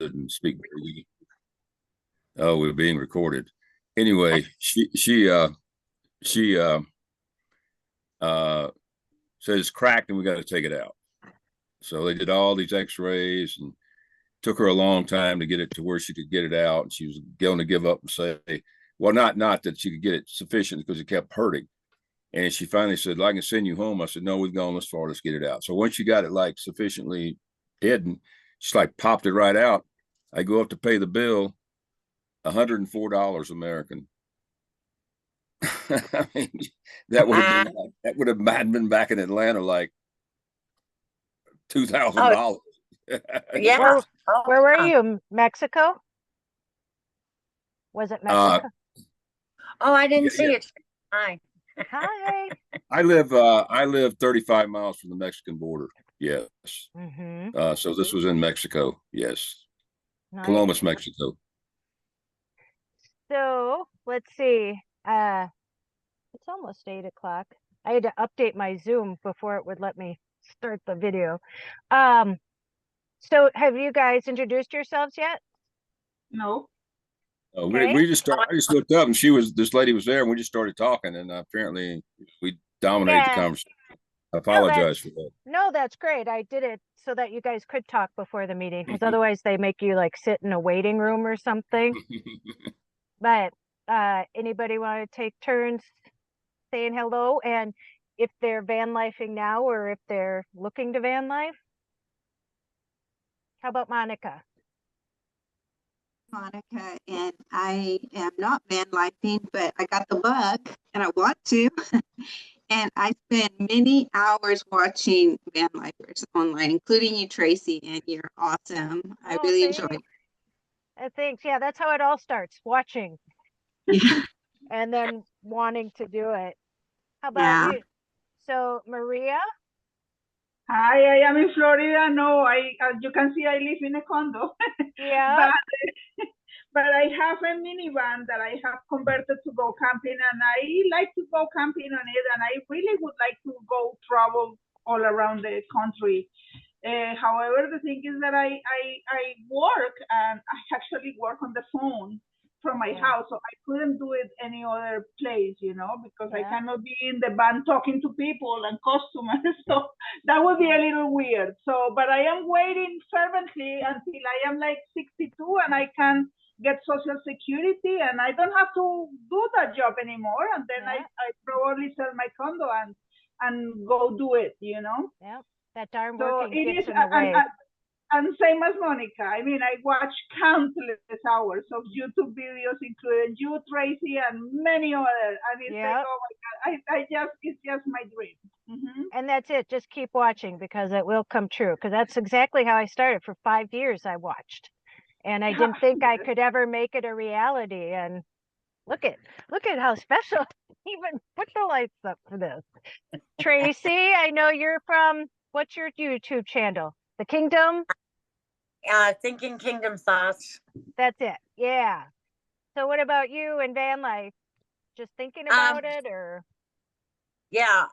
and speak. Oh, we're being recorded. Anyway, she uh said it's cracked and we got to take it out. So they did all these X-rays and took her a long time to get it to where she could get it out. And she was going to give up and say, well, not that she could get it sufficient because it kept hurting. And she finally said, well, I can send you home. I said, no, we've gone this far. Let's get it out. So once she got it like sufficiently hidden, she like popped it right out. I go up to pay the bill, $104 American. I mean, that would have been back in Atlanta like $2,000. Yeah. Where were you? Mexico? Was it Mexico? I didn't see it. Hi. Hi. I live 35 miles from the Mexican border. Yes. So this was in Mexico. Yes. Nice. Columbus, Mexico. So let's see. It's almost 8 o'clock. I had to update my Zoom before it would let me start the video. So have you guys introduced yourselves yet? No. Okay. We just started. I just looked up and this lady was there and we just started talking and apparently we dominated the conversation. I apologize for that. No, that's great. I did it so that you guys could talk before the meeting because otherwise they make you like sit in a waiting room or something. But anybody want to take turns saying hello and if they're van lifing now or if they're looking to van life? How about Monica? Monica, and I am not van lifing, but I got the bug and I want to. And I spend many hours watching van lifers online, including you, Tracy, and you're awesome. I really enjoy it. Thanks. Yeah, that's how it all starts, watching. Yeah. And then wanting to do it. How about you? So, Maria? Hi, I am in Florida. No, as you can see, I live in a condo. Yeah. But I have a minivan that I have converted to go camping, and I like to go camping on it, and I really would like to go travel all around the country. However, the thing is that I work, and I actually work on the phone from my house, so I couldn't do it any other place, because I cannot be in the van talking to people and customers, so that would be a little weird. So, but I am waiting fervently until I am like 62 and I can get Social Security and I don't have to do that job anymore, and then I probably sell my condo and go do it, Yeah, that darn working gets in the way. And same as Monica, I mean, I watch countless hours of YouTube videos, including you, Tracy, and many others. And it's like, oh my God, it's just my dream. And that's it. Just keep watching because it will come true. Because that's exactly how I started. For 5 years, I watched, and I didn't think I could ever make it a reality. And look at how special. Even put the lights up for this. Tracy, I know you're from. What's your YouTube channel? The Kingdom? Thinking Kingdom Thoughts. That's it. Yeah. So what about you and van life? Just thinking about it or? Yeah,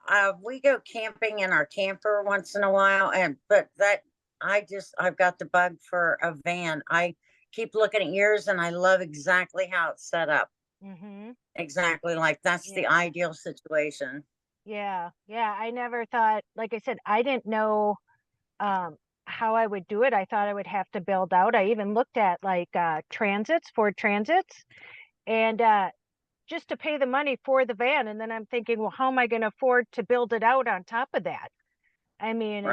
we go camping in our camper once in a while, but I've got the bug for a van. I keep looking at yours and I love exactly how it's set up. Exactly, like that's the ideal situation. Yeah. I never thought, like I said, I didn't know how I would do it. I thought I would have to build out. I even looked at like Ford Transits, and just to pay the money for the van. And then I'm thinking, well, how am I going to afford to build it out on top of that? I mean,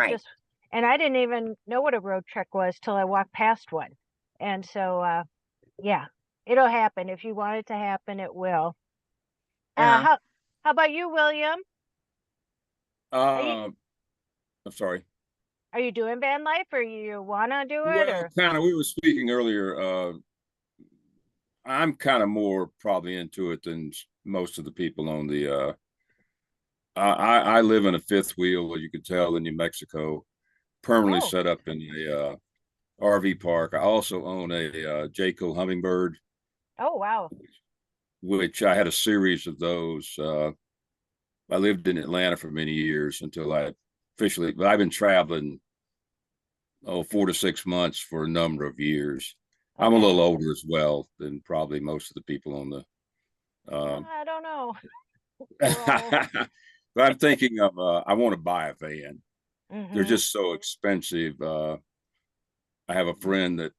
and I didn't even know what a road truck was till I walked past one. And so, yeah, it'll happen. If you want it to happen, it will. How about you, William? I'm sorry. Are you doing van life or you want to do it? Well, kind of, we were speaking earlier. I'm kind of more probably into it than most of the people on the, I live in a fifth wheel, as you can tell, in New Mexico, permanently set up in a RV park. I also own a Jayco Hummingbird. Oh, wow. Which I had a series of those. I lived in Atlanta for many years until I officially, but I've been traveling 4 to 6 months for a number of years. I'm a Okay. little older as well than probably most of the people on the. I don't know. We're But I'm thinking of I want to buy a van. They're Mm-hmm. just so expensive. I have a friend that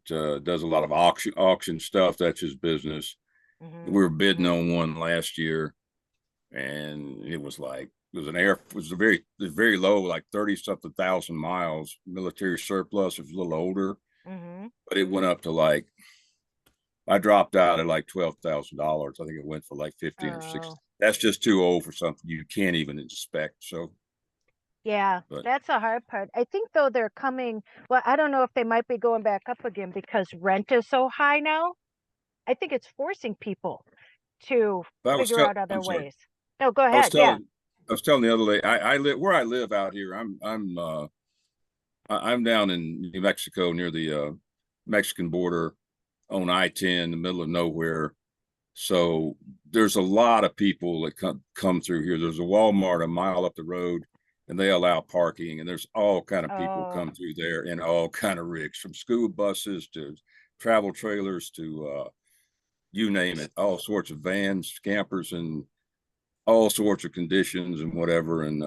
does a lot of auction stuff. That's his business. Mm-hmm. We were bidding on one last year, and it was very low, like 30 something thousand miles, military surplus. It was a little older, Mm-hmm. but it went up to like, I dropped out at like $12,000. I think it went for like 15 or 16. Oh, That's just too old for something you can't even inspect. So, yeah, but that's a hard part. I think though they're coming, well, I don't know if they might be going back up again because rent is so high now. I think it's forcing people to I was figure telling, out other I'm sorry. ways. No, go I was ahead. Yeah. telling, I was telling the other lady, I live where I live out here. I'm down in New Mexico near the Mexican border on I-10, the middle of nowhere. So there's a lot of people that come through here. There's a Walmart a mile up the road, and they allow parking. And there's all kind of people Oh, come through there in all kind of rigs, from school buses to travel trailers to you name it, all sorts of vans, campers, and all sorts of conditions and whatever. And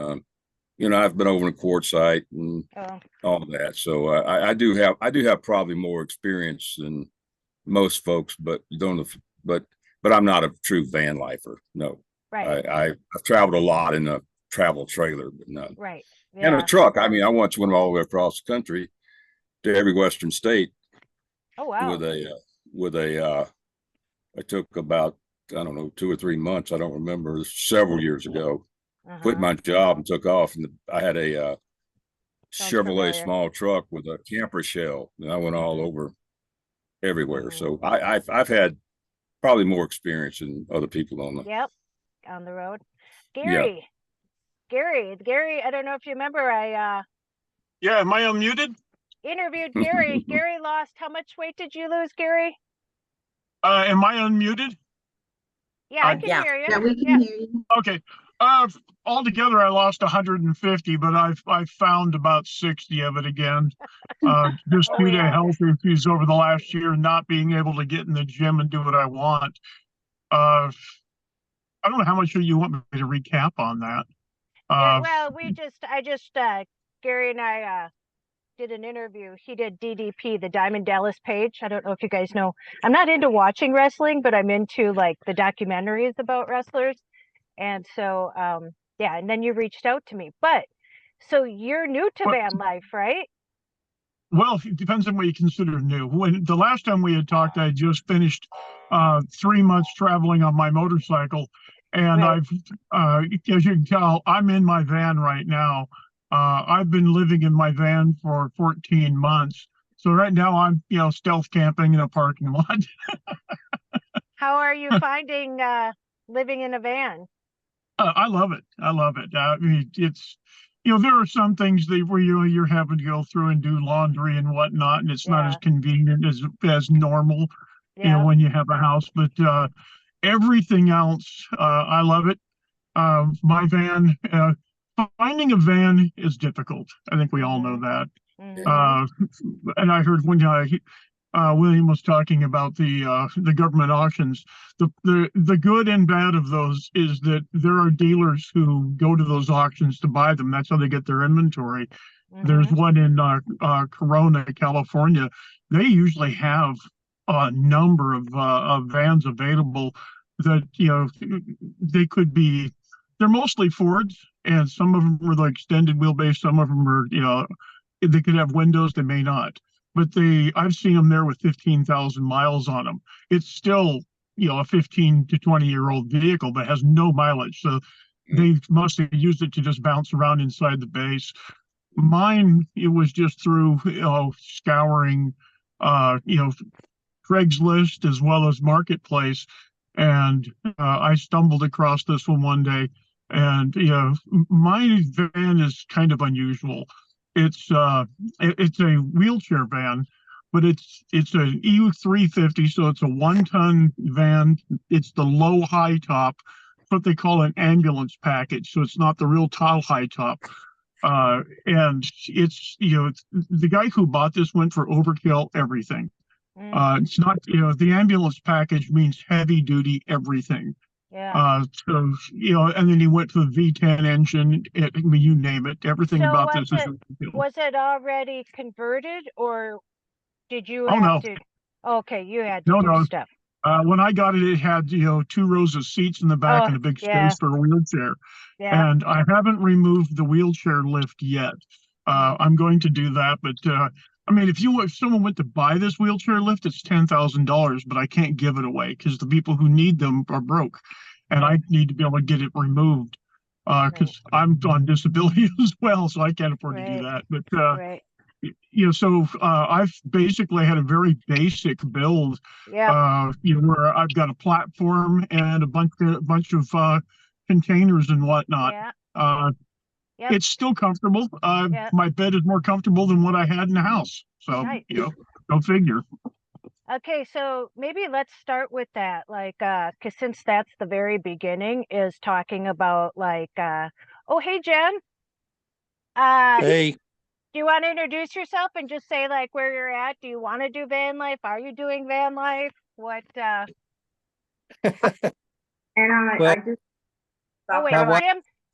I've been over in Quartzsite and oh, all that. So I do have probably more experience than most folks, but don't. But I'm not a true van lifer. No, right, I've traveled a lot in a travel trailer, but none. right. And a Yeah. truck. I mean, I once went all the way across the country to every Western state Oh, wow. with a. I took about, I don't know, 2 or 3 months. I don't remember. Several years ago. Quit Uh-huh. my job and took off, and I had a Sounds Chevrolet familiar. small truck with a camper shell, and I went all Mm-hmm. over everywhere. Mm-hmm. So I've had probably more experience than other people on the. Yep. On the road. Yeah. Gary, I don't know if you remember, I Yeah, am I unmuted? interviewed Gary. Gary lost, how much weight did you lose, Gary? Am I unmuted? Yeah, I can Yeah. hear you. Yeah, we Yeah. can hear you. Okay. Altogether, I lost 150, but I've found about 60 of it again. Just Oh due to yeah. health issues over the last year, not being able to get in the gym and do what I want. I don't know how much you want me to recap on that. Yeah, Uh, well, I just Gary and I did an interview. He did DDP, the Diamond Dallas Page. I don't know if you guys know. I'm not into watching wrestling, but I'm into like the documentaries about wrestlers. And so yeah, and then you reached out to me. But so you're new to but van life, right? Well, it depends on what you consider new. When the last time we had talked, I just finished 3 months traveling on my motorcycle, and Right. as you can tell, I'm in my van right now. I've been living in my van for 14 months, so right now I'm, stealth camping in a parking lot. How are you finding living in a van? I love it. I love it. I mean, it's, there are some things where you're having to go through and do laundry and whatnot, and it's not as Yeah. convenient as normal, Yeah. when you have a house. But everything else, I love it. My van, finding a van is difficult. I think we all know that. Mm-hmm. And I heard one guy, William was talking about the government auctions. The good and bad of those is that there are dealers who go to those auctions to buy them. That's how they get their inventory. There's Mm-hmm. one in Corona, California. They usually have a number of vans available that, they could be. They're mostly Fords, and some of them are the extended wheelbase. Some of them are, they could have windows. They may not, but I've seen them there with 15,000 miles on them. It's still, a 15 to 20-year-old vehicle that has no mileage. So they must have used it to just bounce around inside the base. Mine, it was just through, scouring, Craigslist as well as Marketplace. And I stumbled across this one day. And, my van is kind of unusual. It's it's a wheelchair van, but it's an EU350, so it's a 1-ton van. It's the low high top, what they call an ambulance package. So it's not the real tall high top. And it's, the guy who bought this went for overkill everything. It's not, the ambulance package means heavy duty everything. Yeah. So, and then he went to the V10 engine, I mean, you name it, everything So about this is overkill. was it already converted, or did you Oh, have no. to? Okay, you had to No, do no. stuff. When I got it, it had, 2 rows of seats in the back Oh, and a big yeah. space for a wheelchair. Yeah. And I haven't removed the wheelchair lift yet. I'm going to do that, but I mean, if someone went to buy this wheelchair lift, it's $10,000, but I can't give it away because the people who need them are broke, and I need to be able to get it removed because I'm on disability as well, so I can't afford to do that. But Right. so I've basically had a very basic build. Yeah. Where I've got a platform and a bunch of containers and whatnot. Yeah. Yep. It's still comfortable. Yep. My bed is more comfortable than what I had in the house. So, Nice. go figure. Okay, so maybe let's start with that, like, because since that's the very beginning, is talking about like, oh, hey, Jen, Hey, do you want to introduce yourself and just say like where you're at? Do you want to do van life? Are you doing van life? What? And well, I just Oh, wait, my wife,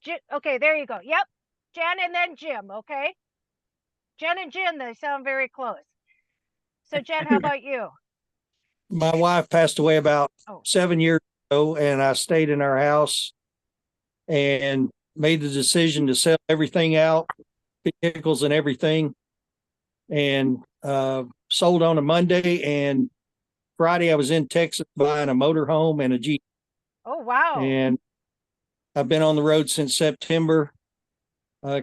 Jim. Okay, there you go. Yep, Jen and then Jim. Okay, Jen and Jim, they sound very close. So Jen, how about you? my wife passed away about Oh. 7 years ago, and I stayed in our house and made the decision to sell everything out, vehicles and everything, and sold on a Monday. And Friday, I was in Texas buying a motorhome and a Jeep. Oh, wow. And I've been on the road since September.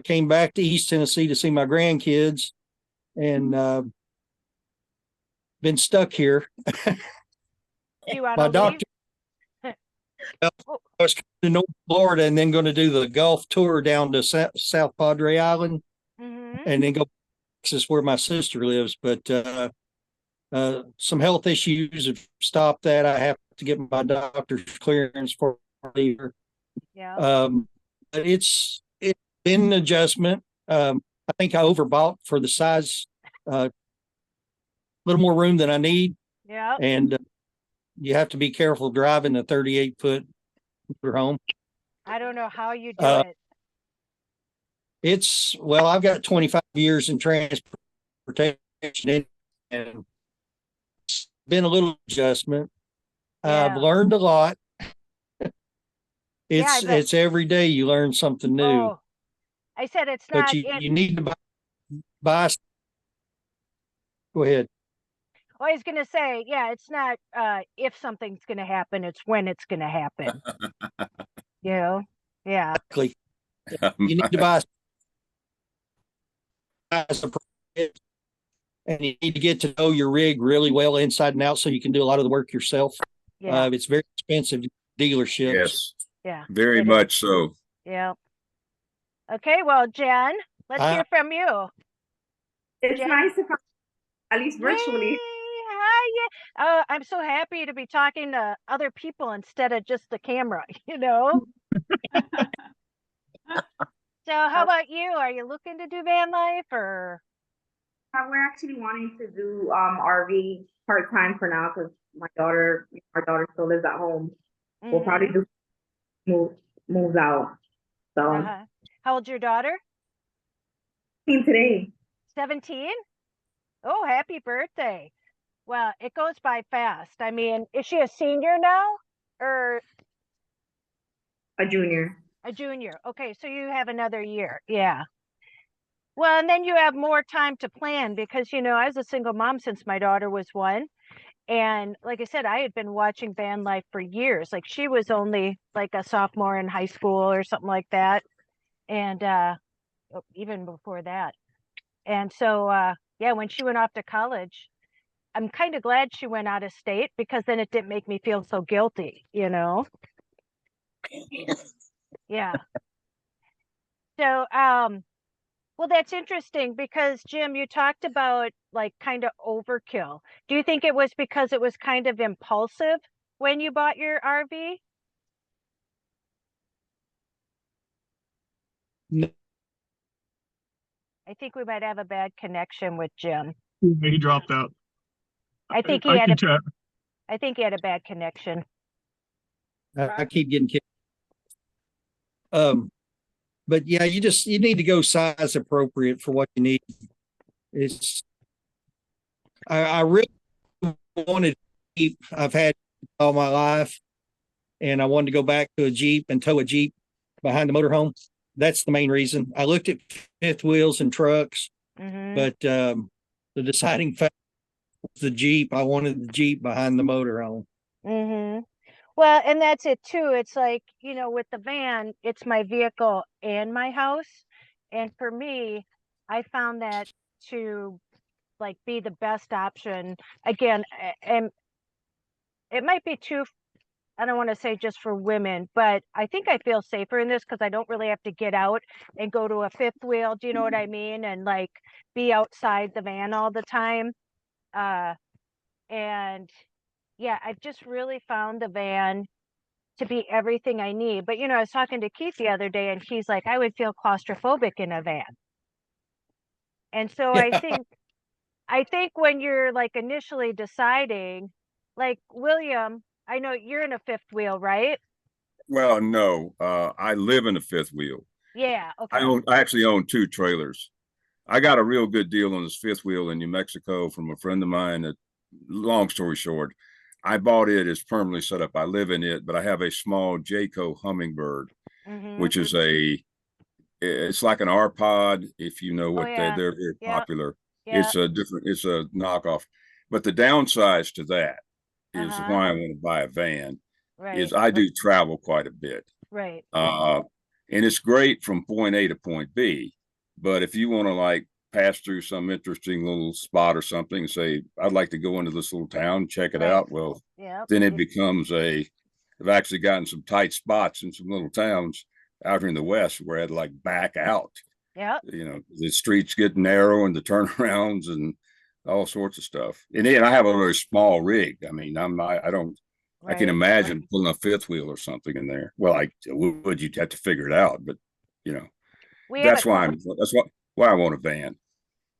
Came back to East Tennessee to see my grandkids, and been stuck here. Do you want My to doctor, leave? I was coming to North Florida and then going to do the Gulf tour down to South Padre Island, and then go to Texas where my sister lives. But some health issues have stopped that. I have to get my doctor's clearance for leave. Yeah. But it's been an adjustment. I think I overbought for the size, a little more room than I need. Yeah. And you have to be careful driving a 38-foot home. I don't know how you do it. Well, I've got 25 years in transportation, and it's been a little adjustment. I've learned a lot. It's every day you learn something new. Oh, I said it's but not. you need to buy. Go ahead. I was gonna say, yeah, it's not if something's gonna happen, it's when it's gonna happen. Yeah. Exactly. You need to buy and you need to get to know your rig really well inside and out so you can do a lot of the work yourself. Yeah. It's very expensive dealerships. Yes. Yeah. Very much so. Yeah. Okay, well, Jen, let's hear from you. It's Jen? nice to come, at least virtually. Yay! Hi, yeah. I'm so happy to be talking to other people instead of just the camera, So how about you? Are you looking to do van life or? We're actually wanting to do RV part-time for now because our daughter still lives at home. We'll probably do moves out. So How old's your daughter? Today. 17? Oh, happy birthday. Well, it goes by fast. I mean, is she a senior now or a junior? A junior. Okay, so you have another year. Yeah. Well, and then you have more time to plan because, I was a single mom since my daughter was 1. And like I said, I had been watching van life for years. Like she was only like a sophomore in high school or something like that. And even before that. And so, when she went off to college, I'm kind of glad she went out of state because then it didn't make me feel so guilty, Yeah. So, well, that's interesting because Jim, you talked about like kind of overkill. Do you think it was because it was kind of impulsive when you bought your RV? I think we might have a bad connection with Jim. He dropped out. I think he I had can a, tell. I think he had a bad connection. I keep getting kicked. But yeah, you need to go size appropriate for what you need. It's I really wanted a Jeep. I've had all my life, and I wanted to go back to a Jeep and tow a Jeep behind the motorhome. That's the main reason. I looked at fifth wheels and trucks, but the deciding factor was the Jeep. I wanted the Jeep behind the motorhome. Well, and that's it too. It's like, you know, with the van, it's my vehicle and my house. And for me, I found that to like be the best option. Again, and it might be too, I don't want to say just for women, but I think I feel safer in this because I don't really have to get out and go to a fifth wheel. Do you know what I mean? And like be outside the van all the time. And yeah, I've just really found the van to be everything I need. But you know, I was talking to Keith the other day and he's like, I would feel claustrophobic in a van. And so Yeah. I think when you're like initially deciding, like William, I know you're in a fifth wheel, right? Well, no, I live in a fifth wheel. Yeah, okay. I actually own 2 trailers. I got a real good deal on this fifth wheel in New Mexico from a friend of mine. That, long story short, I bought it as permanently set up. I live in it, but I have a small Jayco Hummingbird, which is it's like an R-Pod, if you know Oh what yeah. they're very Yeah. popular. Yeah. It's a knockoff. But the downsides to that is Uh-huh. why I want to buy a van Right. is I do travel quite a bit. Right. And it's great from point A to point B. But if you want to like pass through some interesting little spot or something and say, I'd like to go into this little town, check it Right. out. Well, Yeah. then it becomes I've actually gotten some tight spots in some little towns out here in the West where I had to like back out. Yeah. You know, the streets get narrow and the turnarounds and all sorts of stuff. And then I have a very small rig. I mean, I can imagine pulling a fifth wheel or something in there. Well, I would, you'd have to figure it out, but you know, that's why I want a van.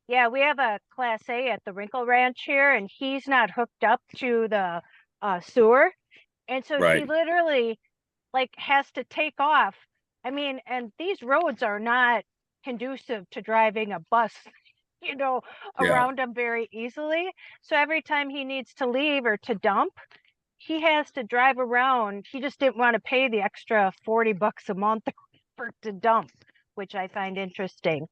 Yeah, we have a Class A at the Wrinkle Ranch here, and he's not hooked up to the sewer. And so he literally like has to take off. I mean, and these roads are not conducive to driving a bus, you know, around them very easily. So every time he needs to leave or to dump, he has to drive around. He just didn't want to pay the extra $40 a month for to dump, which I find interesting.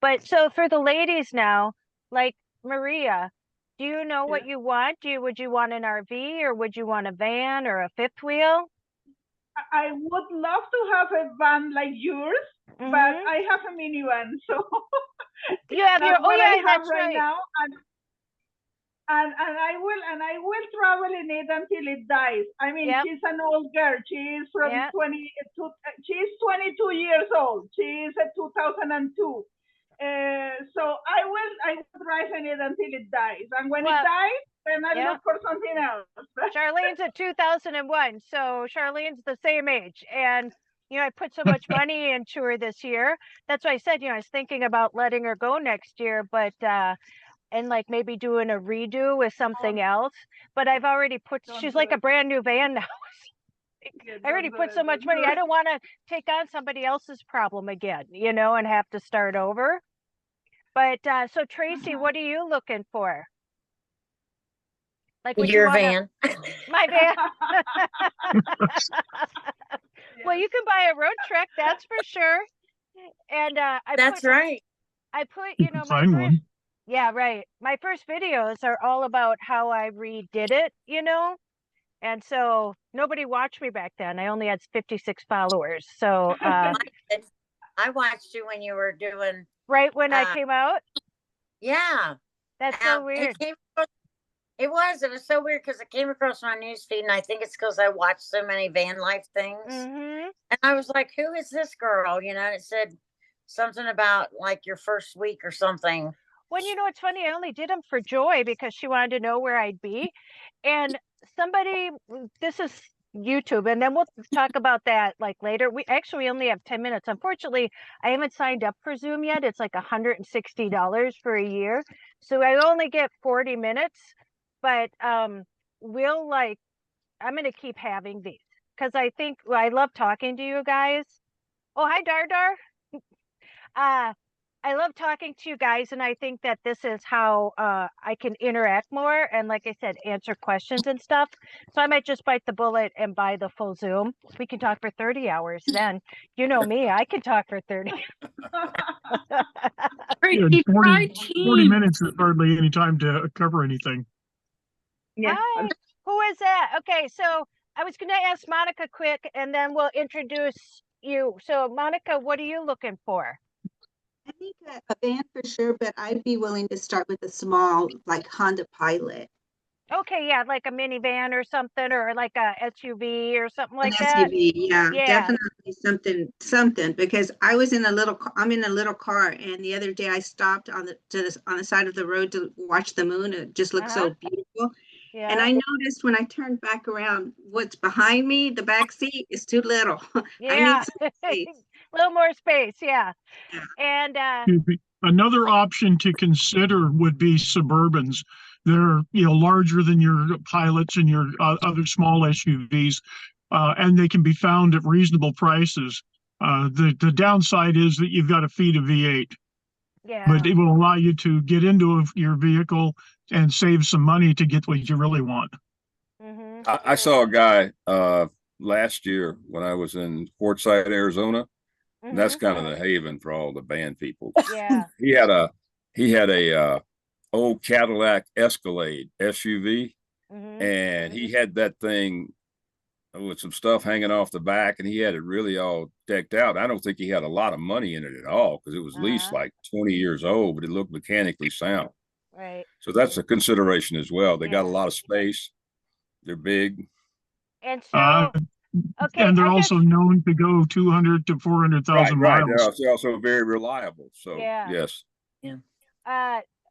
But so for the ladies now, like Maria, do you know what you want? Would you want an RV or would you want a van or a fifth wheel? I would love to have a van like yours, but I have a minivan, so you have your that's right now, and I will travel in it until it dies. I mean, she's an old girl. She's from 22. She's 22 years old. She's a 2002. So I will drive in it until it dies, and when it dies, then I look for something else. Charlene's a 2001, so Charlene's the same age, and you know I put so much money into her this year. That's why I said, you know, I was thinking about letting her go next year, but and like maybe doing a redo with something else. But I've already she's like a brand new van now. I already put so much money. I don't want to take on somebody else's problem again, you know, and have to start over. But so Tracy, what are you looking for? Like your van. My van. Well, you can buy a road truck, that's for sure. And that's right. I put, you know, my first, yeah, right. My first videos are all about how I redid it, you know. And so nobody watched me back then. I only had 56 followers. So I watched you when you were doing right when I came out. Yeah. That's so weird. It was so weird because it came across my newsfeed, and I think it's because I watched so many van life things. And I was like, who is this girl? You know, and it said something about like your first week or something. Well, you know, it's funny. I only did them for Joy because she wanted to know where I'd be. And somebody, this is YouTube, and then we'll talk about that like later. We only have 10 minutes. Unfortunately, I haven't signed up for Zoom yet. It's like $160 for a year. So I only get 40 minutes, but we'll like, I'm going to keep having these because I think I love talking to you guys. Oh, hi, Dardar. I love talking to you guys, and I think that this is how I can interact more and, like I said, answer questions and stuff. So I might just bite the bullet and buy the full Zoom. We can talk for 30 hours then. You know me, I can talk for 30. Yeah, 40 minutes is hardly any time to cover anything. Yeah. Hi, who is that? Okay, so I was going to ask Monica quick, and then we'll introduce you. So, Monica, what are you looking for? I think a van for sure, but I'd be willing to start with a small, like Honda Pilot. Okay, yeah, like a minivan or something, or like a SUV or something like An that. SUV, yeah, Yeah. definitely something, because I was in a little, I'm in a little car, and the other day I stopped on the side of the road to watch the moon. It just looked so beautiful. And Yeah. I noticed when I turned back around, what's behind me, the back seat is too little. I need Yeah. some space. A little more space, yeah. Yeah. And Another option to consider would be Suburbans. They're, larger than your Pilots and your other small SUVs, and they can be found at reasonable prices. The downside is that you've got to feed a V8, yeah. but it will allow you to get into your vehicle and save some money to get what you really want. I saw a guy last year when I was in Quartzsite, Arizona. And that's kind of the haven for all the band people. Yeah. He had a old Cadillac Escalade SUV, and he had that thing with some stuff hanging off the back, and he had it really all decked out. I don't think he had a lot of money in it at all because it was at least like 20 years old, but it looked mechanically sound. Right. So that's a consideration as well. They got a lot of space. They're big. And so, okay, and they're also known to go 200 to 400,000 right. miles. They're also very reliable. So yeah. yes. Yeah.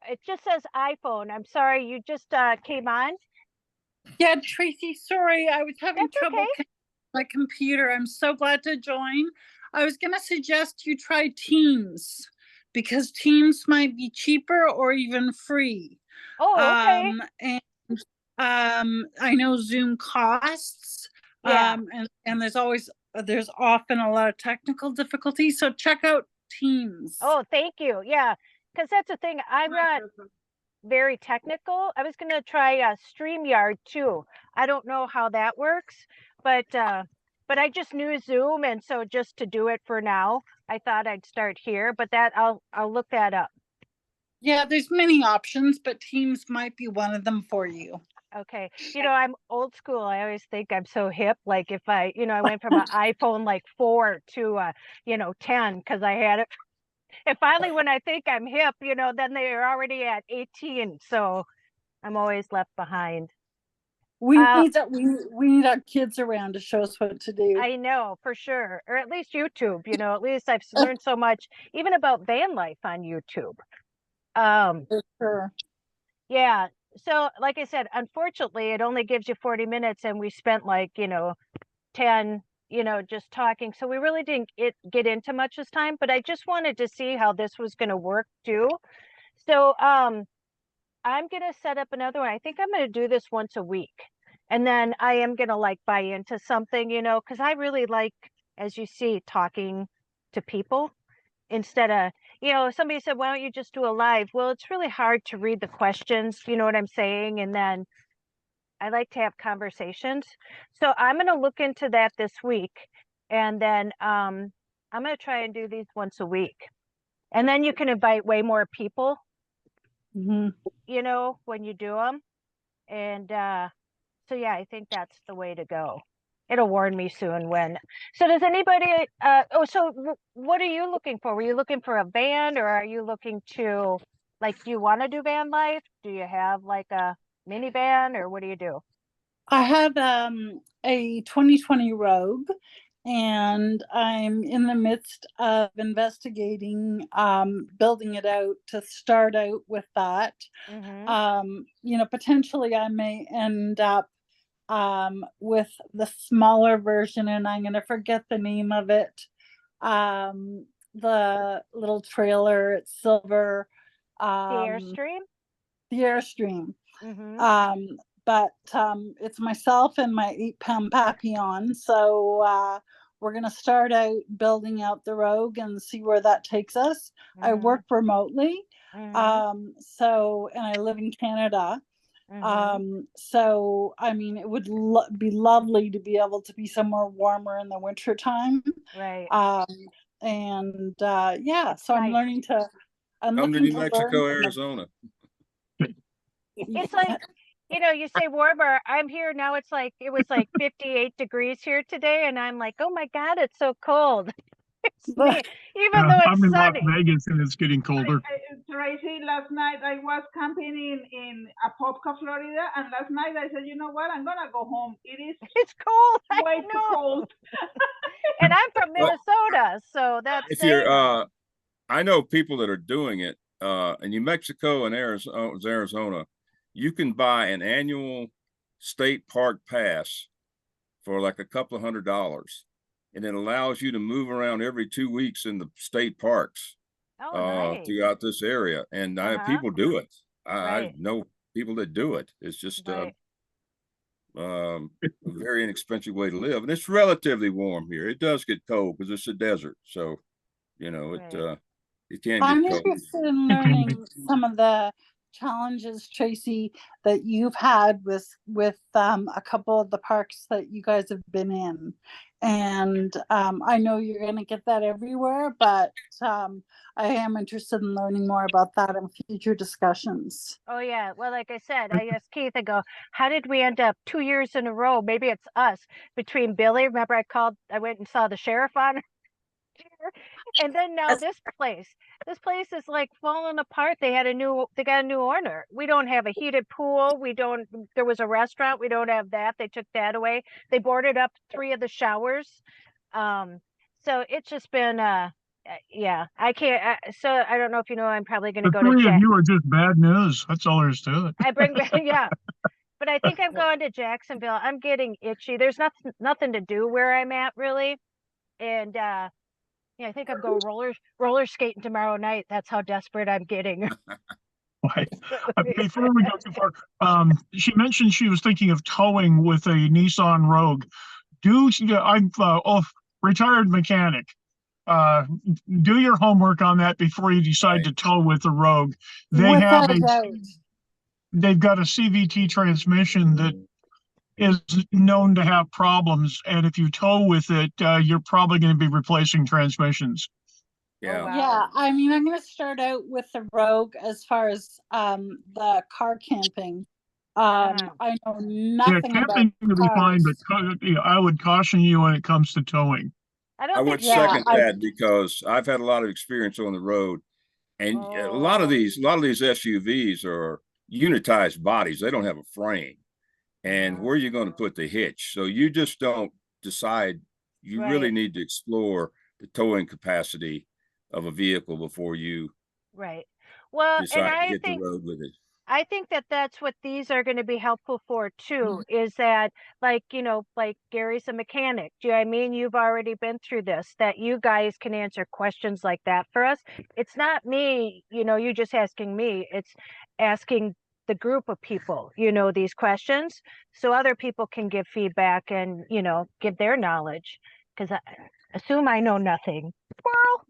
It just says iPhone. I'm sorry, you just came on. Yeah, Tracy, sorry, I was having That's trouble okay. connecting my computer. I'm so glad to join. I was going to suggest you try Teams because Teams might be cheaper or even free. Oh, okay. And I know Zoom costs. Yeah. And there's often a lot of technical difficulties. So check out Teams. Oh, thank you. Yeah, because that's the thing. I'm not very technical. I was going to try StreamYard too. I don't know how that works, but I just knew Zoom, and so just to do it for now, I thought I'd start here. But that I'll look that up. Yeah, there's many options, but Teams might be one of them for you. Okay. I'm old school. I always think I'm so hip. Like if I went from an iPhone like 4 to 10 because I had it. And finally, when I think I'm hip, then they're already at 18. So I'm always left behind. We need our kids around to show us what to do. I know, for sure. Or at least YouTube, at least I've learned so much, even about van life on YouTube. For sure. Yeah. So like I said, unfortunately, it only gives you 40 minutes and we spent 10, just talking. So we really didn't get into much this time, but I just wanted to see how this was going to work too. So I'm going to set up another one. I think I'm going to do this once a week. And then I am going to buy into something, because I really like, as you see, talking to people instead of, somebody said, why don't you just do a live? Well, it's really hard to read the questions. You know what I'm saying? And then I like to have conversations. So I'm going to look into that this week. And then I'm going to try and do these once a week. And then you can invite way more people, when you do them. And so, yeah, I think that's the way to go. It'll warn me soon when. So does anybody, so what are you looking for? Were you looking for a van, or are you looking to, do you want to do van life? Do you have a minivan, or what do you do? I have a 2020 Rogue, and I'm in the midst of investigating building it out to start out with that. Potentially I may end up with the smaller version, and I'm going to forget the name of it. The little trailer, it's silver. The Airstream? The Airstream. Mm-hmm. But it's myself and my 8-pound Papillon. So we're going to start out building out the Rogue and see where that takes us. Mm-hmm. I work remotely. Mm-hmm. And I live in Canada. Mm-hmm. So I mean, it would be lovely to be able to be somewhere warmer in the winter time. Right. Yeah, so I'm Nice. learning to. I'm Come to looking New to Mexico, learn. Arizona. It's like, you know, you say warmer. I'm here now. It's like, it was like 58 degrees here today. And I'm like, oh my God, it's so cold. It's me, even though I'm it's in Las sunny. Vegas and it's getting colder. Tracy, last night I was camping in Apopka, Florida, and last night I said, you know what, I'm gonna go home. It's cold. Way I too know. cold. And I'm from Minnesota, so that's If saying you're, I know people that are doing it in New Mexico and Arizona, you can buy an annual state park pass for like a couple of $100, and it allows you to move around every 2 weeks in the state parks nice. throughout this area. And people do it. I know people that do it. It's just a very inexpensive way to live, and it's relatively warm here. It does get cold because it's a desert, so you know it can I'm get cold. interested in learning some of the challenges, Tracy, that you've had with a couple of the parks that you guys have been in. And I know you're going to get that everywhere, but I am interested in learning more about that in future discussions. Oh yeah. Well, like I said, I asked Keith, I go, how did we end up 2 years in a row? Maybe it's us between Billy. Remember I went and saw the sheriff on and then now this place is like falling apart. They got a new owner. We don't have a heated pool. There was a restaurant. We don't have that. They took that away. They boarded up 3 of the showers. So it's just been, yeah, I can't. So I don't know if you know, I'm probably going to The go to 3 of you are just bad news. That's all there is to it. I bring back, yeah. But I think I'm going to Jacksonville. I'm getting itchy. There's nothing to do where I'm at really. And, yeah, I think I'm going roller skating tomorrow night. That's how desperate I'm getting. Before we go too far, she mentioned she was thinking of towing with a Nissan Rogue. I'm a retired mechanic. Do your homework on that before you decide to tow with the Rogue. They've got a CVT transmission that is known to have problems, and if you tow with it, you're probably going to be replacing transmissions. Yeah. Yeah, I mean, I'm going to start out with the Rogue as far as the car camping. I know nothing about camping will be fine, but I would caution you when it comes to towing. I would second that because I've had a lot of experience on the road, and a lot of these SUVs are unitized bodies. They don't have a frame, and where are you going to put the hitch? So you just don't decide. You really need to explore the towing capacity of a vehicle before you decide to hit the road with it. I think that's what these are going to be helpful for too, is that like Gary's a mechanic. Do you know what I mean? You've already been through this, that you guys can answer questions like that for us. It's not me, you just asking me. It's asking the group of people, these questions, so other people can give feedback and, give their knowledge, because I assume I know nothing. Squirrel.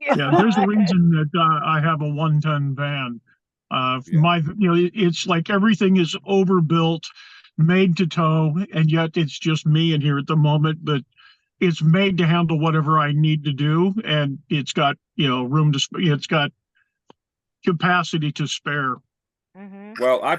Yeah, there's a reason that I have a 1-ton van. It's like everything is overbuilt, made to tow, and yet it's just me in here at the moment, but it's made to handle whatever I need to do, and it's got room to it's got capacity to spare. Well, I